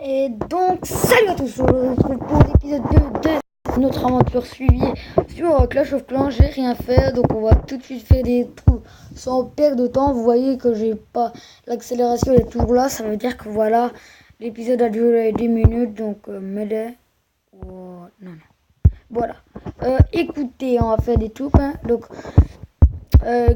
Et donc, salut à tous, on se retrouve pour l'épisode 2 de notre aventure suivie sur Clash of Clans. J'ai rien fait, donc on va tout de suite faire des trous sans perdre de temps. Vous voyez que j'ai pas l'accélération est toujours là, ça veut dire que voilà, l'épisode a duré 10 minutes, donc mêlée. Oh, non. Voilà. Écoutez, on va faire des trucs, hein. Donc,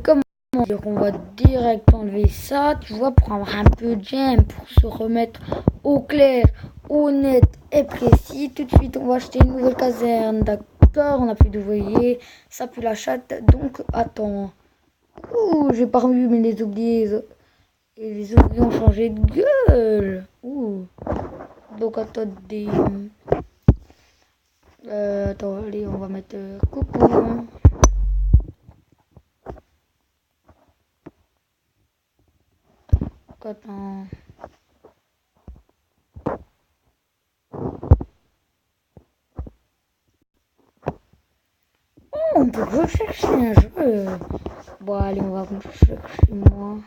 comme donc on va direct enlever ça, tu vois, pour avoir un peu de gemme, pour se remettre au clair, au net et précis. Tout de suite, on va acheter une nouvelle caserne, d'accord, on n'a plus d'ouvriers, ça pue la chatte, donc attends. Ouh, j'ai pas revu, mais les oubliés, et les ouvriers ont changé de gueule. Ouh, donc attends, attends, allez, on va mettre coucou. Attends. On peut rechercher un jeu. Bon, allez, on va chercher moi.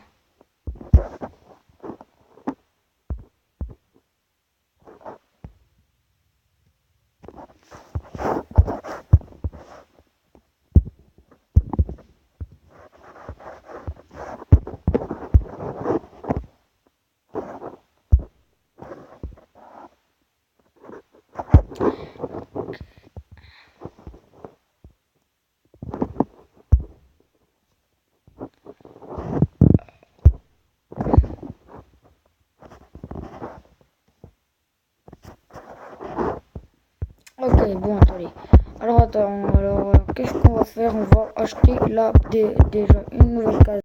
Ok, bon, attendez. Alors, attends, qu'est-ce qu'on va faire? On va acheter là déjà une nouvelle case.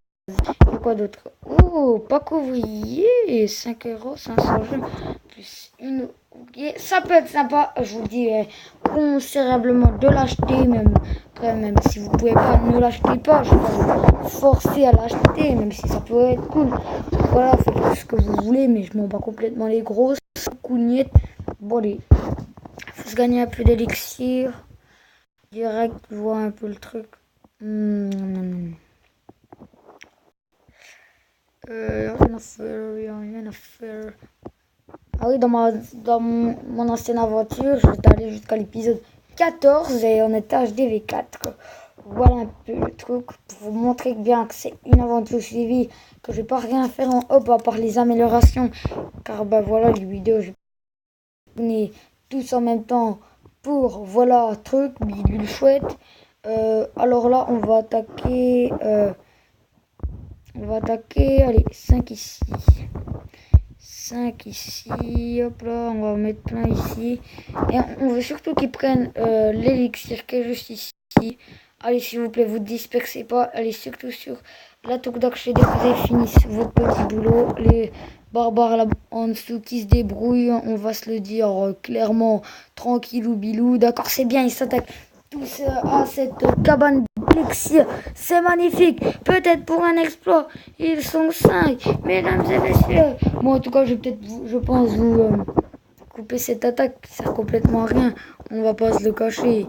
Et quoi d'autre? Oh, pack ouvrier, 5 €, 500 gemmes, plus une ouvrier. Ça peut être sympa, je vous dis considérablement de l'acheter, même, quand même si vous pouvez pas, ne l'achetez pas. Je vais pas vous forcer à l'acheter, même si ça peut être cool. Voilà, faites tout ce que vous voulez, mais je m'en bats complètement les grosses cougnettes. Bon, allez. Faut se gagner un peu d'élixir. Direct, je vois un peu le truc. Rien à faire, rien à faire. Ah oui, dans mon ancienne aventure, j'étais allé jusqu'à l'épisode 14 et on était HDV4. Voilà un peu le truc pour vous montrer bien que c'est une aventure suivie, que je vais pas rien faire en hop à part les améliorations. Car bah voilà, les vidéos, je venais tous en même temps pour voilà truc, bidule chouette. Alors là, on va attaquer, allez, 5 ici. 5 ici, hop là, on va mettre plein ici. Et on veut surtout qu'ils prennent l'élixir qui est juste ici. Allez, s'il vous plaît, vous dispersez pas. Allez, surtout sur la toque d'accès dès que vous avez fini votre petit boulot. Les barbares là en dessous qui se débrouillent, on va se le dire clairement, tranquillou bilou. D'accord, c'est bien, ils s'attaquent tous à cette cabane d'élixir. C'est magnifique. Peut-être pour un exploit, ils sont 5, mesdames et messieurs. Moi, en tout cas, je pense vous couper cette attaque qui sert complètement à rien. On va pas se le cacher.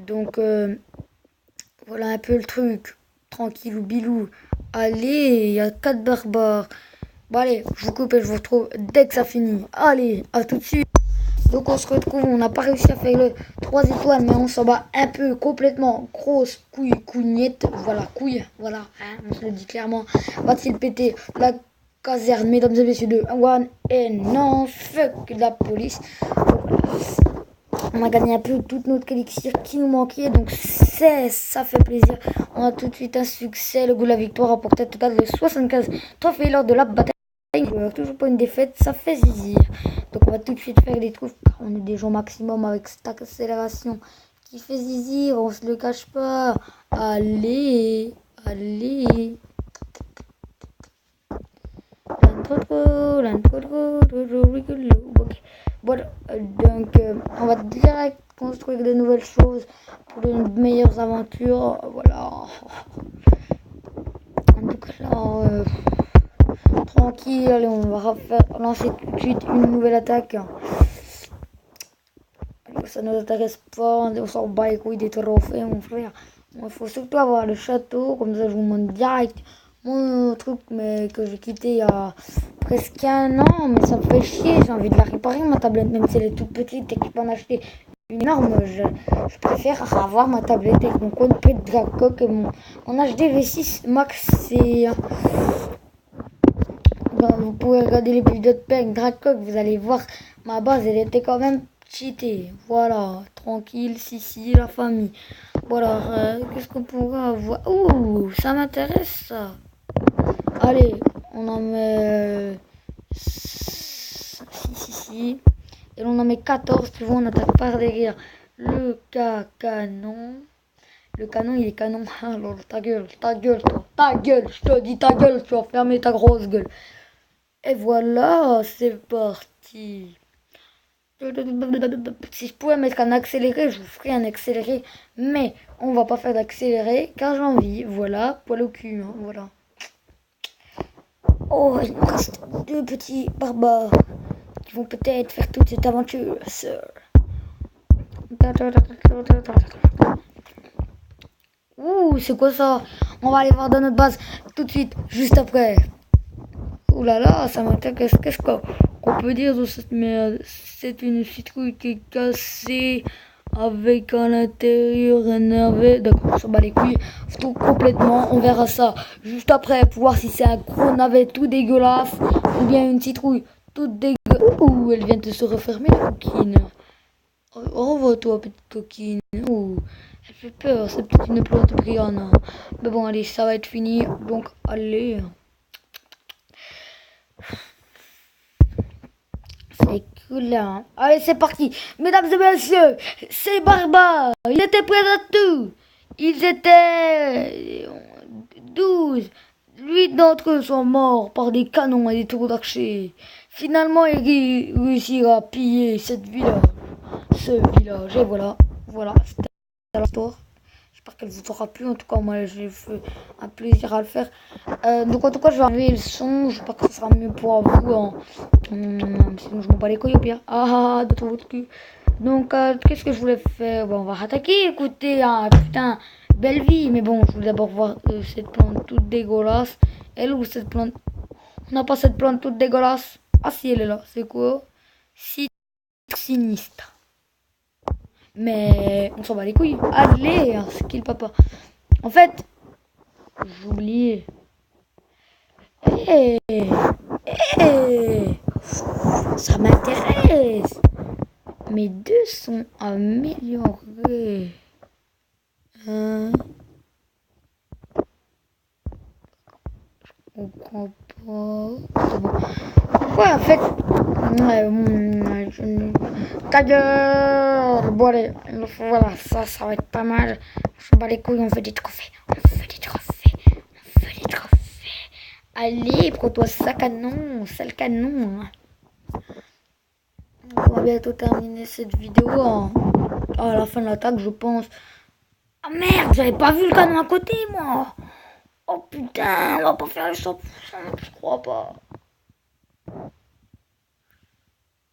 Donc, voilà un peu le truc. Tranquille ou bilou. Allez, il y a 4 barbares. Bon, allez, je vous coupe et je vous retrouve dès que ça finit. Allez, à tout de suite. Donc on se retrouve, on n'a pas réussi à faire le 3 étoiles, mais on s'en bat un peu complètement. Grosse couille, couignette, voilà, hein, on se le dit clairement. Va-t-il péter la caserne, mesdames et messieurs de One et non, fuck la police. On a gagné un peu toute notre élixir qui nous manquait, donc ça fait plaisir. On a tout de suite un succès, le goût de la victoire apporté un total de 75 trophées lors de la bataille. Toujours pas une défaite, ça fait zizir. Donc on va tout de suite faire des trucs. On est déjà au maximum avec cette accélération qui fait zizir, on se le cache pas. Allez. Voilà, donc on va direct construire de nouvelles choses pour de meilleures aventures. Voilà. Donc là, tranquille, allez, on va lancer tout de suite une nouvelle attaque. Ça ne nous intéresse pas, on s'en bat les couilles des trophées, mon frère. Il faut surtout avoir le château, comme ça je vous montre direct mon truc, mais que j'ai quitté il y a presque un an, mais ça me fait chier. J'ai envie de la réparer, ma tablette, même si elle est toute petite et que je peux en acheter une énorme. Je préfère avoir ma tablette avec mon compte de Dracoc et mon HD V6 Max. Vous pouvez regarder les vidéos de Peng Dracoc, vous allez voir ma base, elle était quand même cheatée. Voilà, tranquille, si, la famille. Voilà, qu'est-ce qu'on pourrait avoir? Ouh, ça m'intéresse ça. Allez, on en met 6. Et on en met 14, tu vois, on attaque par derrière le canon. Le canon, il est canon. Alors, ta gueule, toi. Ta gueule, je te dis ta gueule, tu vas fermer ta grosse gueule. Et voilà, c'est parti. Si je pouvais mettre un accéléré, je vous ferais un accéléré. Mais on va pas faire d'accéléré car j'ai envie. Voilà, poil au cul, hein, voilà. Oh, il me reste 2 petits barbares qui vont peut-être faire toute cette aventure, sir. Ouh, c'est quoi ça? On va aller voir dans notre base tout de suite, juste après. Ouh là là, ça m'intéresse. Qu'est-ce qu'on peut dire de cette merde? C'est une citrouille qui est cassée avec à l'intérieur un navet. D'accord, on s'en bat les couilles. Tout complètement. On verra ça juste après pour voir si c'est un gros navet tout dégueulasse ou bien une citrouille toute dégueulasse. Ouh, elle vient de se refermer la coquine. Au revoir toi, petite coquine. Ouh, elle fait peur. C'est peut-être une plante brillante. Mais bon, allez, ça va être fini. Donc, allez. C'est cool là. Hein. Allez, c'est parti. Mesdames et messieurs, c'est Barbare. Ils étaient prêts à tout. Ils étaient 12. 8 d'entre eux sont morts par des canons et des tours d'archer. Finalement, ils réussirent à piller ce village. Et voilà, c'était l'histoire. J'espère qu'elle vous aura plu. En tout cas, moi, j'ai fait un plaisir à le faire. Donc, en tout cas, je vais enlever le son. J'espère que ça sera mieux pour vous. Hein. Sinon, je m'en bats les couilles au pire. De votre cul. Donc, qu'est-ce que je voulais faire? Bon, on va attaquer. Écoutez, hein, putain, belle vie. Mais bon, je voulais d'abord voir cette plante toute dégueulasse. Elle où cette plante? On n'a pas cette plante toute dégueulasse. Ah, si, elle est là. C'est quoi? Sinistre. Mais on s'en bat les couilles. Allez, un skill papa. En fait, j'ai oublié. Ça m'intéresse. Mes deux sont améliorés. Je comprends pas. C'est bon. Ouais, en fait. Ta gueule. Bon, allez. Voilà, ça va être pas mal. Je bats les couilles, on fait des trophées. Allez, prends-toi ça canon, sale canon. On va bientôt terminer cette vidéo. Hein. À la fin de l'attaque, je pense. Ah merde, j'avais pas vu le canon à côté, moi. Oh putain, on va pas faire le 100%, je crois pas.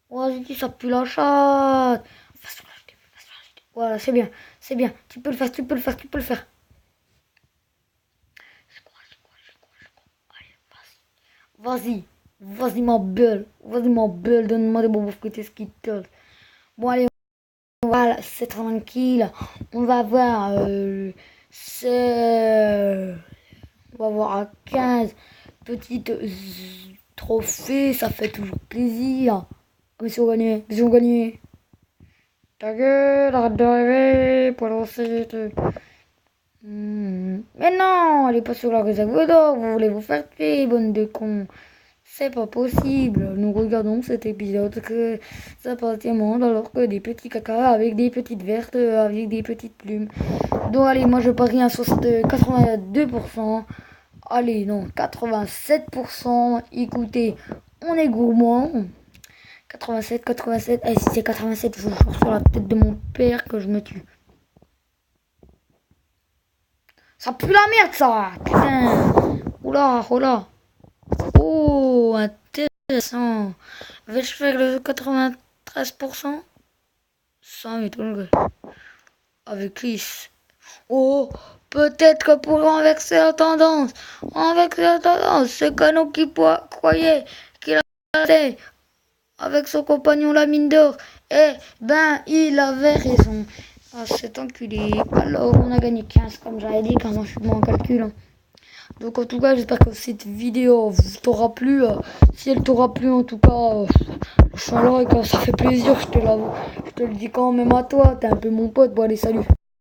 Vas-y, ça pue la chatte. Voilà, c'est bien. Tu peux le faire. Allez, vas-y ma belle, donne-moi des bonbons frites Skittles. Bon allez, c'est tranquille. On va voir, on va voir à 15 petites trophées, ça fait toujours plaisir. Mais si on gagne. Ta gueule, arrête de rêver pour lancer. Mais non, elle est pas sur la réserve d'or, vous voulez vous faire tuer, bonne de cons. C'est pas possible. Nous regardons cet épisode que ça passe monde alors que des petits caca avec des petites vertes, avec des petites plumes. Donc allez, moi je parie un sauce de 82%. Allez, non, 87%. Écoutez, on est gourmand. 87. Allez, si c'est 87, je vous jure sur la tête de mon père que je me tue. Ça pue la merde, ça. Putain. Oula. Oh, intéressant. Vais-je faire le 93%? Ça m'étonnerait. Avec Chris. Oh, peut-être que pour renverser la tendance, ce canon qui croyait qu'il passé avec son compagnon la mine d'or. Eh ben, il avait raison. Ah, cet enculé. Alors, on a gagné 15, comme j'avais dit, car moi je suis bon en calcul. Hein. Donc, en tout cas, j'espère que cette vidéo t'aura plu. Si elle t'aura plu, en tout cas, je suis là et ça fait plaisir. Je te le dis quand même à toi. T'es un peu mon pote. Bon, allez, salut.